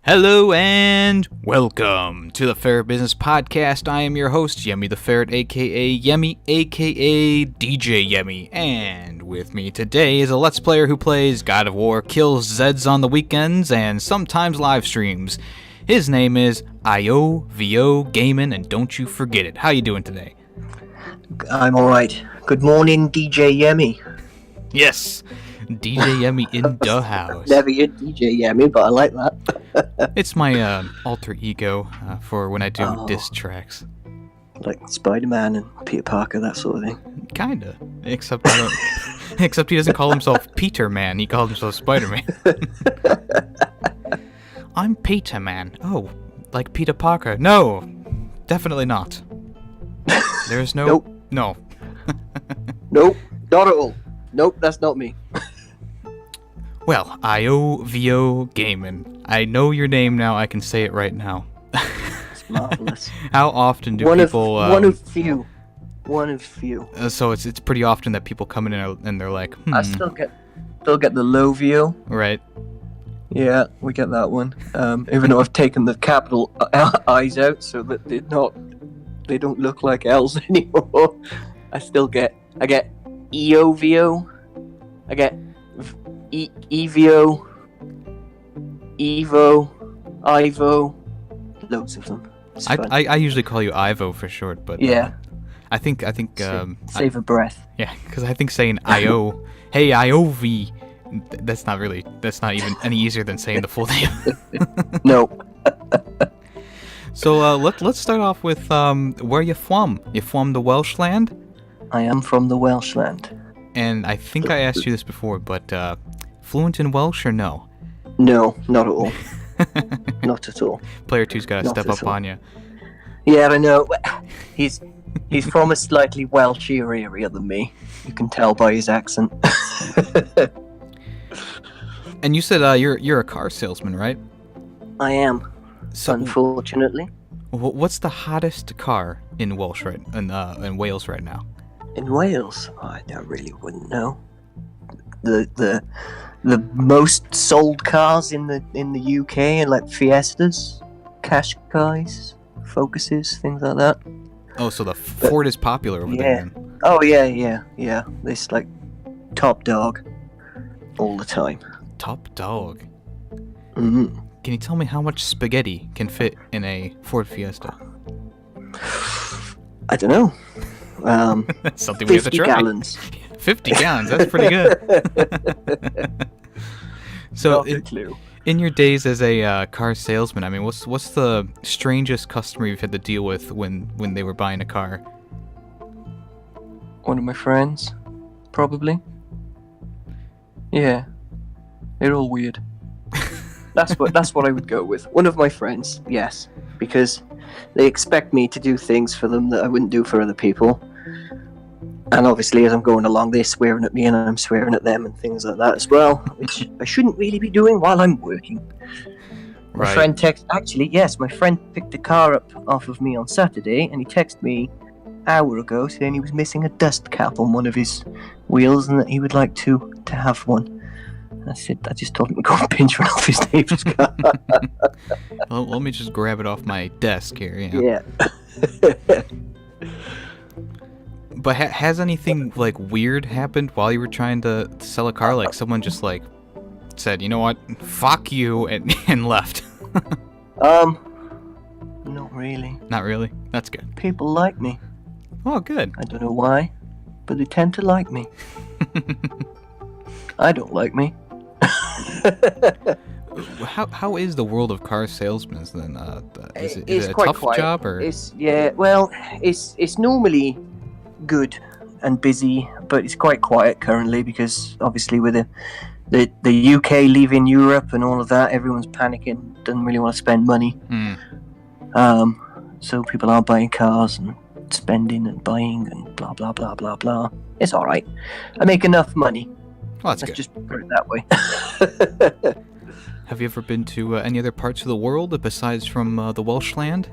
Hello and welcome to the Ferret Business Podcast. I am your host, YemmytheFerret, aka Yemmy, aka DJ Yemmy. And with me today is a Let's Player who plays God of War, kills Zeds on the weekends, and sometimes live streams. His name is Iovio Gaming, and don't you forget it. How you doing today? I'm alright. Good morning, DJ Yemmy. Yes, DJ Yemmy in the house. Never heard DJ Yemmy, but I like that. It's my alter ego for when I do diss tracks. Like Spider-Man and Peter Parker, that sort of thing. Kinda. Except except he doesn't call himself Peter Man, he calls himself Spider-Man. I'm Peter Man. Oh, like Peter Parker. No, definitely not. There's no... Nope. No. Nope, not at all. Nope, that's not me. Well, Iovio Gaming. I know your name now, I can say it right now. It's marvelous. How often do people... One of few. So it's pretty often that people come in and they're like, I still get the Iovio. Right. Yeah, we get that one. Even though I've taken the capital I's out so that they don't look like L's anymore. I get Iovio. I get Evio, Evo, Ivo, loads of them. I usually call you Ivo for short, but yeah, I think save a breath. Yeah, because I think saying Io, hey Iov, that's not even any easier than saying the full name. No. So let's start off with where you from? You from the Welsh land? I am from the Welsh land. And I think I asked you this before, but fluent in Welsh or no? No, not at all. Not at all. Player 2's got to Not step at up all. on you. Yeah, I know. He's from a slightly Welshier area than me. You can tell by his accent. And you said you're a car salesman, right? I am. So Unfortunately. what's the hottest car in Welsh in Wales right now? In Wales, I wouldn't know. The most sold cars in the UK are like Fiestas, Qashqais, Focuses, things like that. Oh, so the Ford is popular over there. Then. Oh yeah. This like top dog all the time. Top dog. Mm-hmm. Can you tell me how much spaghetti can fit in a Ford Fiesta? I don't know. That's something we have to 50 try. gallons. 50 gallons, that's pretty good. So, in your days as a car salesman, I mean, what's the strangest customer you've had to deal with when they were buying a car? One of my friends, probably. Yeah, they're all weird. That's what I would go with. One of my friends, yes, because they expect me to do things for them that I wouldn't do for other people. And obviously, as I'm going along, they're swearing at me and I'm swearing at them and things like that as well, which I shouldn't really be doing while I'm working. My friend my friend picked the car up off of me on Saturday, and he texted me an hour ago saying he was missing a dust cap on one of his wheels and that he would like to have one. I just told him to go and pinch one off his neighbor's car. Well, let me just grab it off my desk here. Yeah. But has anything like weird happened while you were trying to sell a car? Like someone just like said, you know what, fuck you, and left. Not really. Not really. That's good. People like me. Oh, good. I don't know why, but they tend to like me. I don't like me. How is the world of car salesmen then? Is it a quite tough quiet. job or? It's normally good and busy, but it's quite quiet currently because obviously with the UK leaving Europe and all of that, everyone's panicking, doesn't really want to spend money. So people are buying cars and spending and buying and blah blah blah blah blah. It's all right. I make enough money. Well, that's Let's good. just put it that way. Have you ever been to any other parts of the world besides from the Welsh land?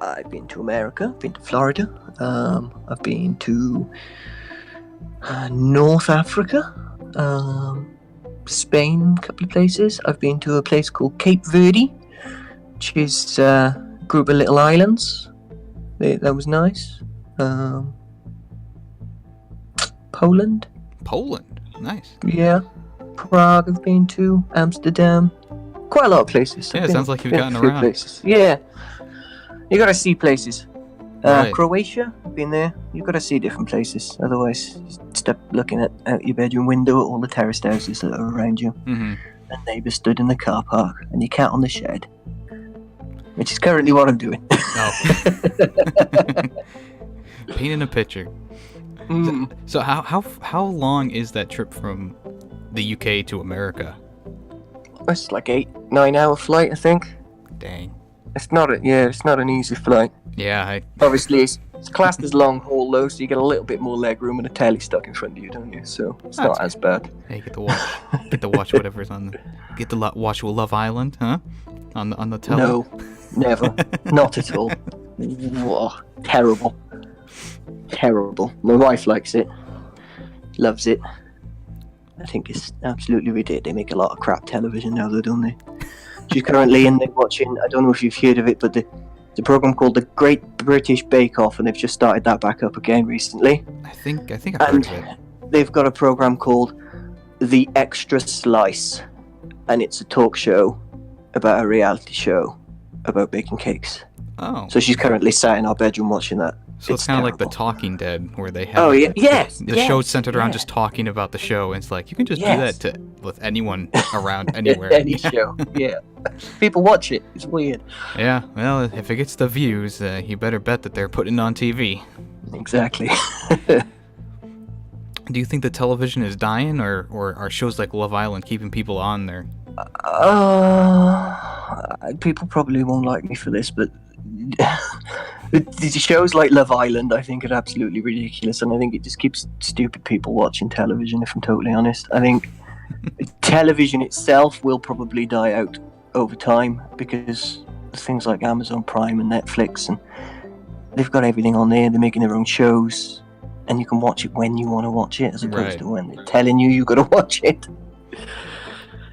I've been to America, I've been to Florida, I've been to North Africa, Spain, a couple of places. I've been to a place called Cape Verde, which is a group of little islands. That was nice. Poland. Poland, nice. Yeah. Prague I've been to. Amsterdam. Quite a lot of places. Yeah, it sounds like you've gotten around. Places. Yeah. You gotta see places. Right. Croatia, I've been there. You've got to see different places. Otherwise, you stop looking out your bedroom window at all the terraced houses that are around you. Mm-hmm. And neighbours stood in the car park, and your cat on the shed. Which is currently what I'm doing. Oh. Painting a picture. Mm. So how long is that trip from the UK to America? It's like 8-9 hour flight, I think. Dang. It's not an easy flight. Yeah, Obviously, it's classed as long haul though, so you get a little bit more leg room and a telly stuck in front of you, don't you? So it's not as bad. Hey, you get to watch whatever's on watch Love Island, huh? On the telly. No, never, not at all. Whoa, terrible. My wife likes it, loves it. I think it's absolutely ridiculous. They make a lot of crap television now, though, don't they? She's currently in there watching, I don't know if you've heard of it, but the program called The Great British Bake Off, and they've just started that back up again recently. I think I've heard of it. They've got a program called The Extra Slice, and it's a talk show about a reality show about baking cakes. Oh. So she's currently sat in our bedroom watching that. So it's kind of like The Talking Dead, where they have. Oh yeah, yes. The show's centered around just talking about the show, and it's like you can just do that with anyone around anywhere. Any show, yeah. People watch it. It's weird. Yeah, well, if it gets the views, you better bet that they're putting it on TV. Exactly. Do you think the television is dying, or are shows like Love Island keeping people on there? People probably won't like me for this, but the shows like Love Island, I think, are absolutely ridiculous, and I think it just keeps stupid people watching television, if I'm totally honest. I think television itself will probably die out over time, because things like Amazon Prime and Netflix, and they've got everything on there. They're making their own shows, and you can watch it when you want to watch it, as opposed to when they're telling you got to watch it.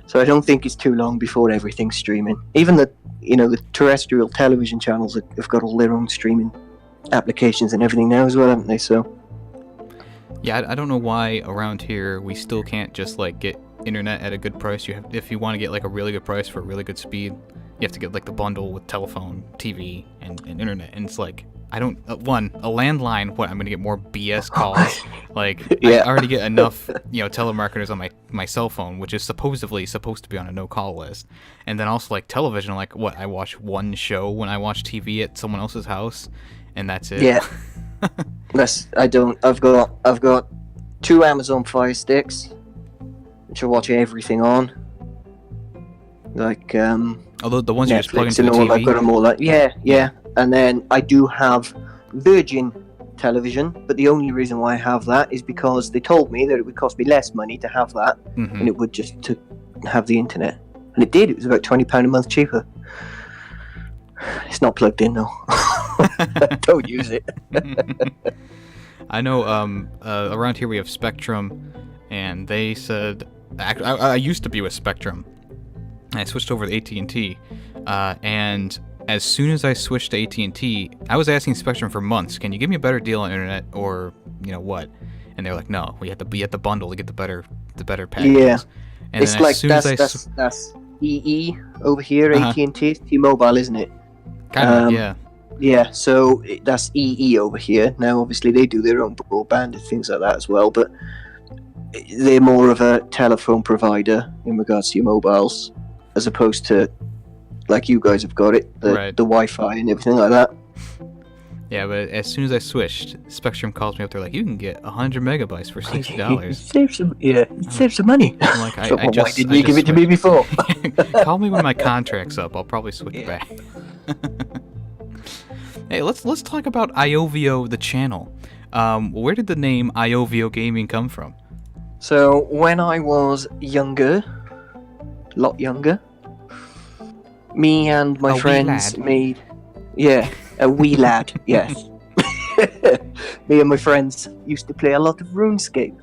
So I don't think it's too long before everything's streaming. Even the terrestrial television channels have got all their own streaming applications and everything now as well, haven't they? So yeah, I don't know why around here we still can't just like get internet at a good price. If you want to get like a really good price for a really good speed, you have to get like the bundle with telephone, TV, and internet. And it's like, I don't a landline. What, I'm gonna get more BS calls? Like, yeah. I already get enough telemarketers on my cell phone, which is supposedly supposed to be on a no call list. And then also like television, like what, I watch one show when I watch TV at someone else's house, and that's it. Yeah. I've got 2 Amazon Fire Sticks, which I watch everything on. Like although the ones Netflix, you just plug into the TV. I've got them all. Like yeah. And then I do have Virgin television, but the only reason why I have that is because they told me that it would cost me less money to have that, and it would just to have the internet, and it did. It was about £20 a month cheaper. It's not plugged in though. Don't use it. I know. Around here we have Spectrum, and they said I used to be with Spectrum. I switched over to AT&T, and as soon as I switched to AT&T, I was asking Spectrum for months, can you give me a better deal on internet, or what? And they're like, no, we have to bundle to get the better packages. Yeah, and it's like that's EE over here. AT&T, T-Mobile, isn't it? Kind of, yeah. Yeah, so that's EE over here. Now, obviously, they do their own broadband and things like that as well, but they're more of a telephone provider in regards to your mobiles, as opposed to like you guys have got it, the Wi-Fi and everything like that. Yeah, but as soon as I switched, Spectrum calls me up. They're like, you can get 100 megabytes for $60. Save some money. I'm like, why didn't you give it to me before? Call me when my contract's up. I'll probably switch back. Hey, let's talk about Iovio, the channel. Where did the name Iovio Gaming come from? So when I was younger, a lot younger, me and my friends made... Yeah, a wee lad, yes. Me and my friends used to play a lot of RuneScape.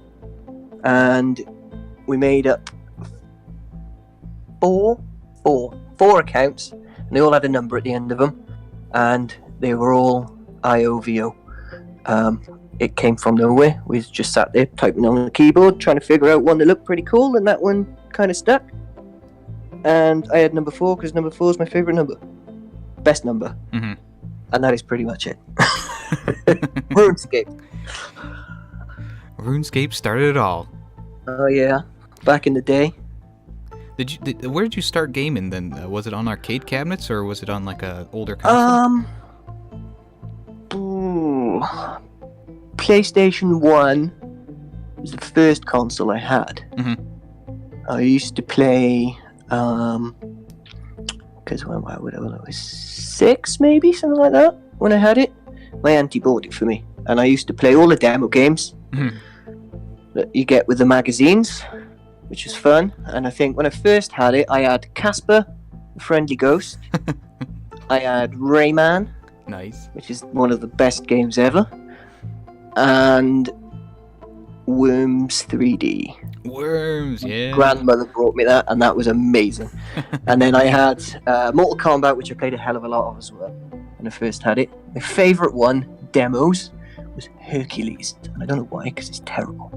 And we made up four accounts, and they all had a number at the end of them, and they were all Iovio. It came from nowhere. We just sat there typing on the keyboard, trying to figure out one that looked pretty cool, and that one kind of stuck. And I had number 4 because number 4 is my favorite number, best number, and that is pretty much it. RuneScape. RuneScape started it all. Oh yeah, back in the day. Where did you start gaming then? Was it on arcade cabinets or was it on like a older console? PlayStation 1 was the first console I had. I used to play, because when I was 6 maybe, something like that, when I had it. My auntie bought it for me, and I used to play all the demo games that you get with the magazines, which was fun. And I think when I first had it, I had Casper, the Friendly Ghost. I had Rayman, nice, which is one of the best games ever, and Worms 3D. Worms, yeah. Grandmother brought me that, and that was amazing. And then I had Mortal Kombat, which I played a hell of a lot of as well when I first had it. My favourite one, demos, was Hercules, and I don't know why, because it's terrible.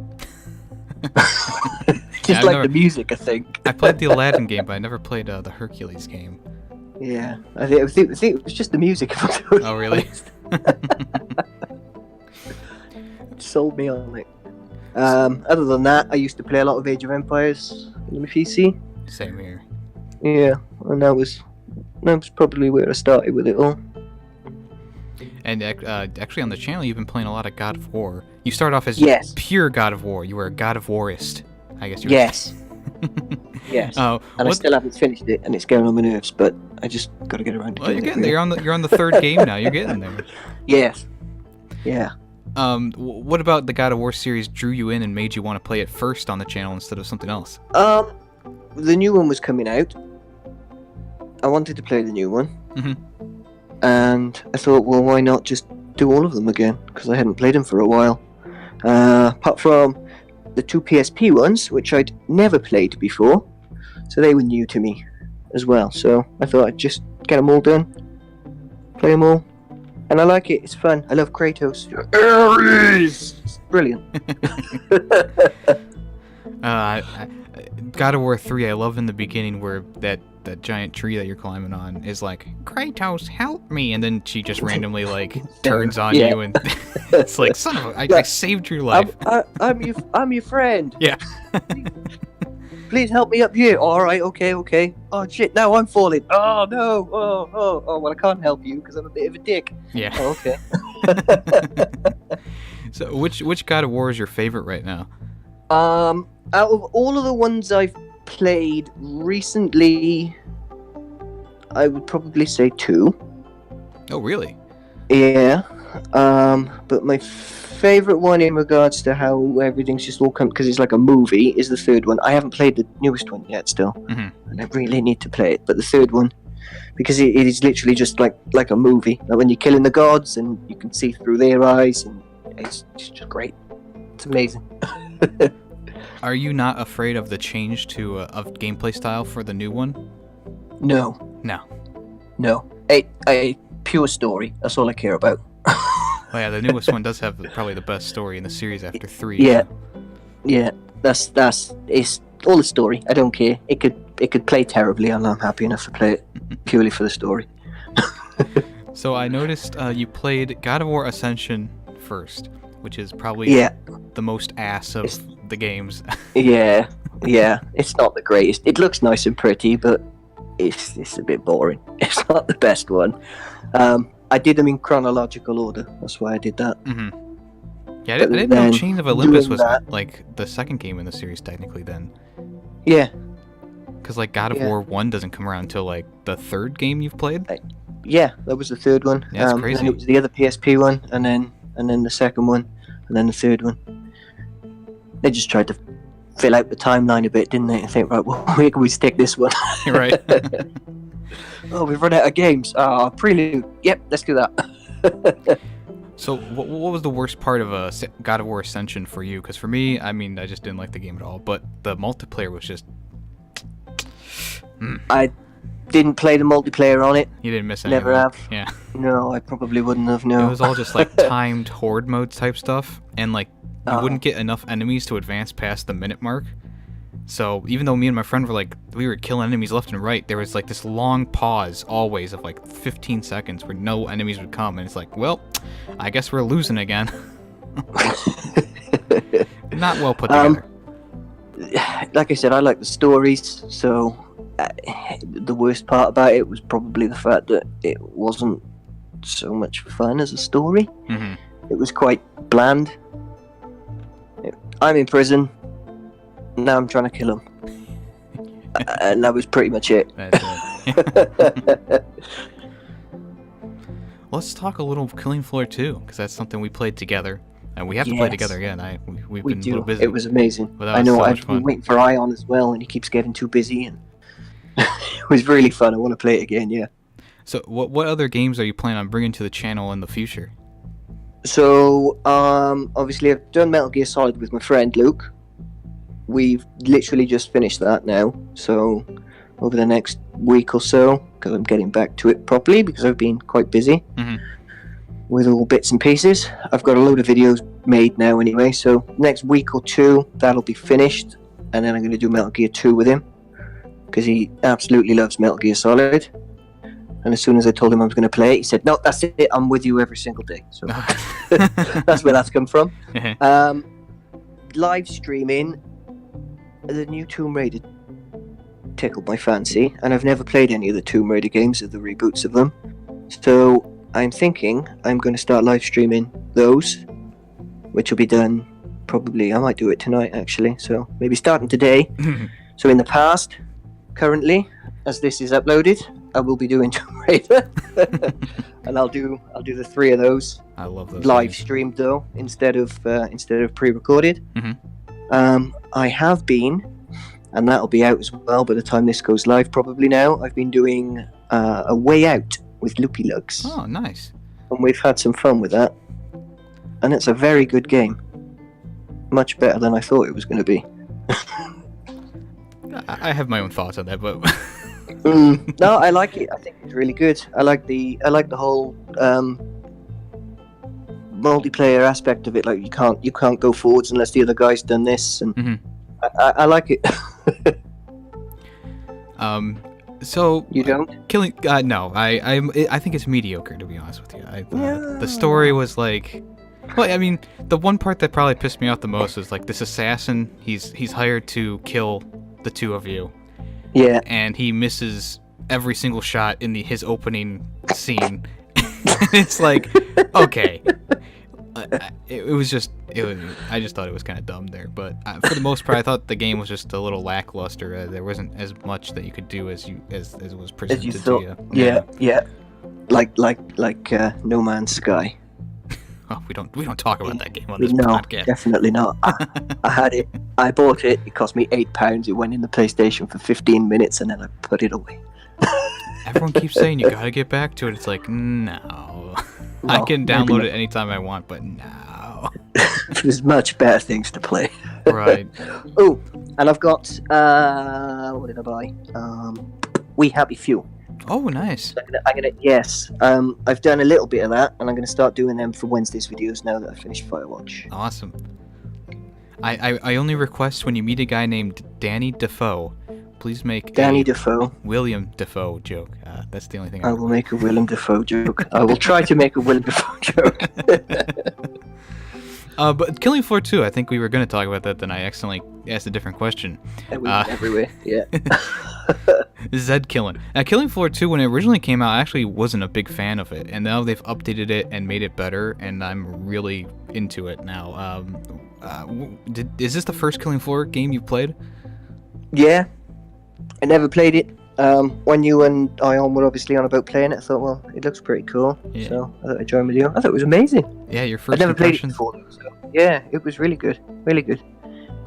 Just the music, I think. I played the Aladdin game, but I never played the Hercules game. Yeah, I think it was just the music. Oh, really? It sold me on it. Other than that, I used to play a lot of Age of Empires on my PC. Same here. Yeah, and that was probably where I started with it all. And actually on the channel, you've been playing a lot of God of War. You started off as pure God of War. You were a God of Warist, I guess you were. Yes. Yes. And I still haven't finished it, and it's getting on my nerves, but I just got to get around to Well, doing you're getting there. You're on the third game now. You're getting there. Yes. Yeah. What about the God of War series drew you in and made you want to play it first on the channel instead of something else? The new one was coming out. I wanted to play the new one. And I thought, well, why not just do all of them again? Because I hadn't played them for a while. Apart from the 2 PSP ones, which I'd never played before. So they were new to me as well. So I thought I'd just get them all done. Play them all. And I like it. It's fun. I love Kratos. Ares! It's brilliant. God of War 3, I love in the beginning where that giant tree that you're climbing on is like, Kratos, help me, and then she just randomly like turns on you, and it's like, son of a, I saved your life. I'm your friend. Yeah. Please help me up here. All right, okay. Oh shit, now I'm falling. Oh no. Oh. Well, I can't help you because I'm a bit of a dick. Yeah. Oh, okay. So, which God of War is your favorite right now? Out of all of the ones I've played recently, I would probably say 2. Oh, really? Yeah. But my favorite one in regards to how everything's just all come, because it's like a movie, is the third one. I haven't played the newest one yet still, and I really need to play it. But the third one, because it is literally just like a movie. Like when you're killing the gods and you can see through their eyes, and it's just great. It's amazing. Are you not afraid of the change to of gameplay style for the new one? No. A pure story. That's all I care about. Well, yeah, the newest one does have probably the best story in the series after 3. Yeah. That's it's all the story. I don't care. It could play terribly, and I'm happy enough to play it purely for the story. So I noticed you played God of War Ascension first, which is probably the most ass of the games. yeah. It's not the greatest. It looks nice and pretty, but it's a bit boring. It's not the best one. I did them in chronological order. That's why I did that. Yeah, I didn't know Chains of Olympus was like the second game in the series technically then. Yeah. Because like God of War 1 doesn't come around until like the third game you've played? Yeah, that was the third one. Yeah, that's crazy. And it was the other PSP one, and then the second one, and then the third one. They just tried to fill out the timeline a bit, didn't they? And think, right, well, where can we stick this one? Right. Oh, we've run out of games. Prelude. Yep, let's do that. So, what was the worst part of God of War Ascension for you? Because for me, I mean, I just didn't like the game at all. But the multiplayer was just I didn't play the multiplayer on it. You didn't miss any Never of it. have. Yeah. No, I probably wouldn't have, no. It was all just like timed horde mode type stuff, and like you wouldn't get enough enemies to advance past the minute mark. So even though me and my friend we were killing enemies left and right, there was like this long pause always of like 15 seconds where no enemies would come, and it's like, well, I guess we're losing again. Not well put together. Like I said, I like the stories, so the worst part about it was probably the fact that it wasn't so much fun as a story. Mm-hmm. It was quite bland. I'm in prison. Now I'm trying to kill him. And that was pretty much it. That's it. Let's talk a little Killing Floor 2, because that's something we played together. And we have to play together again. We've been a little busy. It was amazing. But I know, so I've been waiting for Ion as well, and he keeps getting too busy. And it was really fun. I want to play it again, yeah. So what other games are you planning on bringing to the channel in the future? So, obviously I've done Metal Gear Solid with my friend Luke. We've literally just finished that now. So, over the next week or so, because I'm getting back to it properly, because I've been quite busy with all bits and pieces. I've got a load of videos made now anyway, so next week or two, that'll be finished. And then I'm going to do Metal Gear 2 with him, because he absolutely loves Metal Gear Solid. And as soon as I told him I was going to play it, he said, "No, that's it. I'm with you every single day." So that's where that's come from. Live streaming, the new Tomb Raider tickled my fancy, and I've never played any of the Tomb Raider games or the reboots of them. So I'm thinking I'm going to start live streaming those, which will be done probably. I might do it tonight actually. So maybe starting today. So in the past, currently, as this is uploaded, I will be doing Tomb Raider, and I'll do the 3 of those. I love those live games. streamed though, instead of pre-recorded. I have been, and that'll be out as well by the time this goes live. Probably now. I've been doing A Way Out with Loopy Lugs. Oh, nice. And we've had some fun with that, and it's a very good game. Much better than I thought it was going to be. I have my own thoughts on that, but No, I like it. I think it's really good. I like the whole multiplayer aspect of it. Like you can't go forwards unless the other guy's done this, and I like it. So you don't? Killing? No, I think it's mediocre, to be honest with you. The story was like, well, I mean, the one part that probably pissed me off the most was like this assassin. He's hired to kill the two of you. Yeah. And he misses every single shot in his opening scene. It's like, okay. I just thought it was kind of dumb there. But for the most part, I thought the game was just a little lackluster. There wasn't as much that you could do as was presented to you. Yeah. Like No Man's Sky. Oh, we don't talk about that game on this No, podcast. definitely not. I had it. I bought it. It cost me £8. It went in the PlayStation for 15 minutes, and then I put it away. Everyone keeps saying you gotta get back to it. It's like, no. I can download it anytime I want, but no. There's much better things to play. Right. Oh, and I've got what did I buy? We Happy Few. Oh, nice. Yes. I've done a little bit of that, and I'm gonna start doing them for Wednesday's videos now that I finished Firewatch. Awesome. I only request when you meet a guy named Danny Defoe, please make Danny Defoe. William Defoe joke. That's the only thing I will make a Willem Dafoe joke. I will try to make a Willem Dafoe joke. But Killing Floor 2, I think we were going to talk about that, then I accidentally asked a different question. Everywhere, yeah. Zed Killing. Now, Killing Floor 2, when it originally came out, I actually wasn't a big fan of it, and now they've updated it and made it better, and I'm really into it now. Is this the first Killing Floor game you've played? Yeah. I never played it. When you and Ion were obviously on about playing it, I thought, well, it looks pretty cool. Yeah. So I thought I'd join with you. I thought it was amazing. Yeah, your first I'd never played it impression? before. So yeah, it was really good. Really good.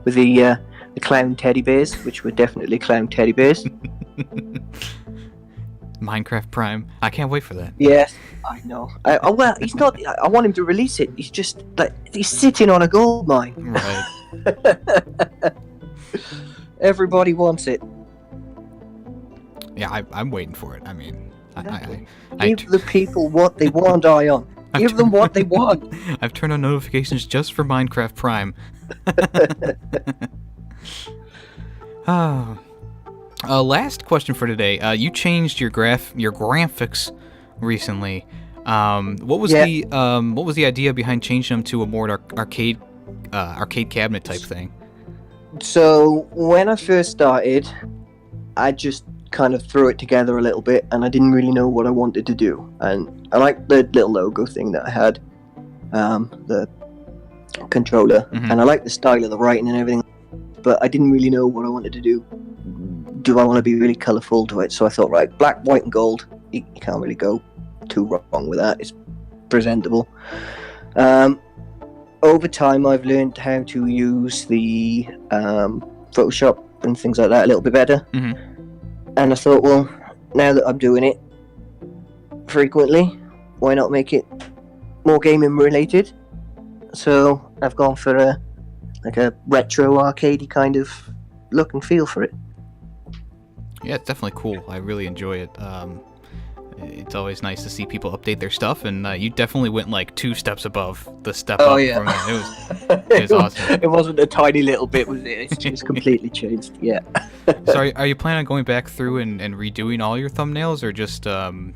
With the clown teddy bears, which were definitely clown teddy bears. Minecraft Prime. I can't wait for that. Yes, I know. Well, he's not. I want him to release it. He's just like he's sitting on a gold mine. Right. Everybody wants it. Yeah, I'm waiting for it. I mean, Give the people what they want, Ion. Give them what they want. I've turned on notifications just for Minecraft Prime. Last question for today. You changed your graphics recently. What was the idea behind changing them to a more arcade cabinet type thing? So when I first started, I just kind of threw it together a little bit, and I didn't really know what I wanted to do. And I liked the little logo thing that I had, the controller, and I liked the style of the writing and everything. But I didn't really know what I wanted to do. Do I want to be really colourful to it? So I thought, right, black, white, and gold. You can't really go too wrong with that. It's presentable. Over time, I've learned how to use the Photoshop and things like that a little bit better. And I thought, well, now that I'm doing it frequently, why not make it more gaming related? So I've gone for a retro arcadey kind of look and feel for it. Yeah, it's definitely cool. I really enjoy it. It's always nice to see people update their stuff, and you definitely went like 2 steps above the step up. Yeah. From that. It was awesome. It wasn't a tiny little bit, was it? It's just completely changed. Yeah. So are you planning on going back through and redoing all your thumbnails, or just going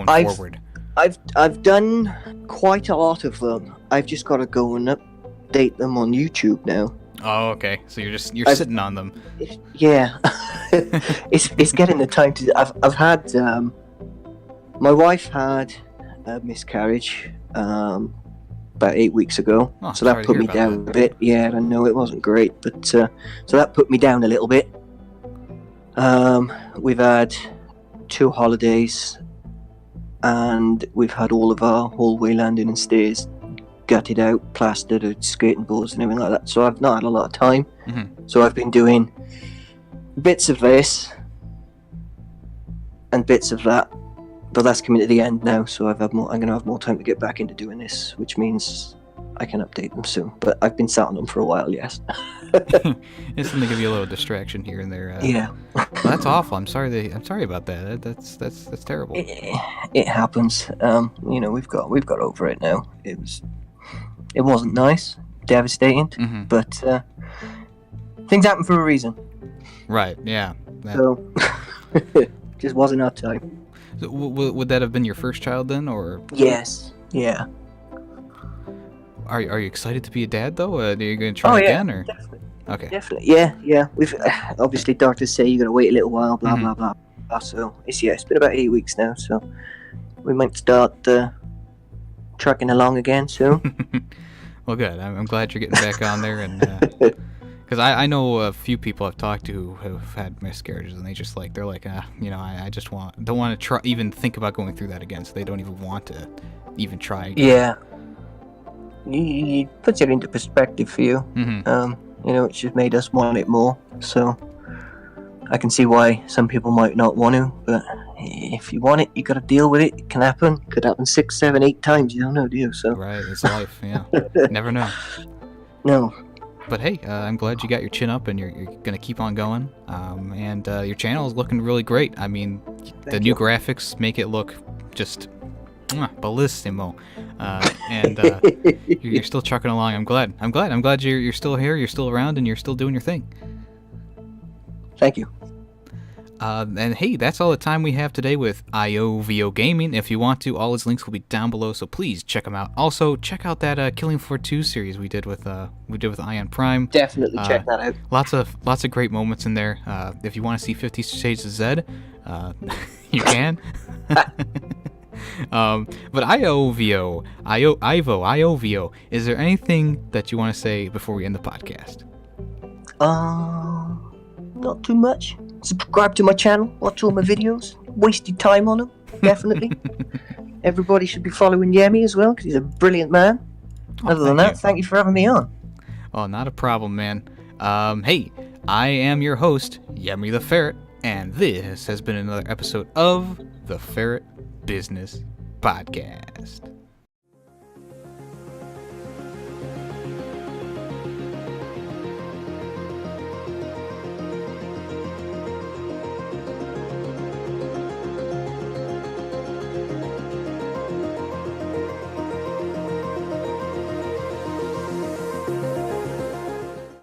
forward? I've done quite a lot of them. I've just got to go and update them on YouTube now. Oh, okay. So you're sitting on them. Yeah. it's getting the time to. I've had. My wife had a miscarriage about 8 weeks ago, so that put me down a bit. Yeah, I know it wasn't great, but so that put me down a little bit. We've had 2 holidays, and we've had all of our hallway landing and stairs gutted out, plastered, skating boards and everything like that. So I've not had a lot of time. So I've been doing bits of this and bits of that. But that's coming to the end now, so I'm going to have more time to get back into doing this, which means I can update them soon. But I've been sat on them for a while, yes. It's going to give you a little distraction here and there. Yeah. Well, that's awful. I'm sorry about that. That's terrible. It happens. We've got over it now. It wasn't nice, devastating, but things happen for a reason. Right. Yeah. So just wasn't our time. So would that have been your first child then, or? Yes. Yeah. Are you excited to be a dad though? Are you going to try again, or? Definitely. Okay. Definitely. Yeah. We've obviously doctors say you got to wait a little while. Blah blah blah. So it's been about 8 weeks now. So we might start trucking along again soon. Well, good. I'm glad you're getting back on there, and because I know a few people I've talked to who have had miscarriages, and they're like, I just don't want to try, even think about going through that again, so they don't even want to even try again. Yeah. It puts it into perspective for you. It's just made us want it more. So I can see why some people might not want to, but if you want it, you got to deal with it. It can happen. It could happen 6, 7, 8 times. You don't know, do you? So right, it's life. Yeah, never know. No. But hey, I'm glad you got your chin up and you're gonna keep on going. And your channel is looking really great. I mean, the new graphics make it look just bellissimo. And you're still trucking along. I'm glad you're still here. You're still around, and you're still doing your thing. Thank you. And hey, that's all the time we have today with Iovio Gaming. If you want to, all his links will be down below, so please check them out. Also, check out that Killing Floor 2 series we did with Ion Prime. Definitely check that out. Lots of great moments in there. If you want to see 50 Shades of Zed, you can. But Iovio, is there anything that you want to say before we end the podcast? Not too much. Subscribe to my channel, watch all my videos, wasted time on them, definitely. Everybody should be following Yemmy as well, because he's a brilliant man. Other than that, thank you for having me on. Oh, not a problem, man. Hey, I am your host, YemmytheFerret, and this has been another episode of the Ferret Business Podcast.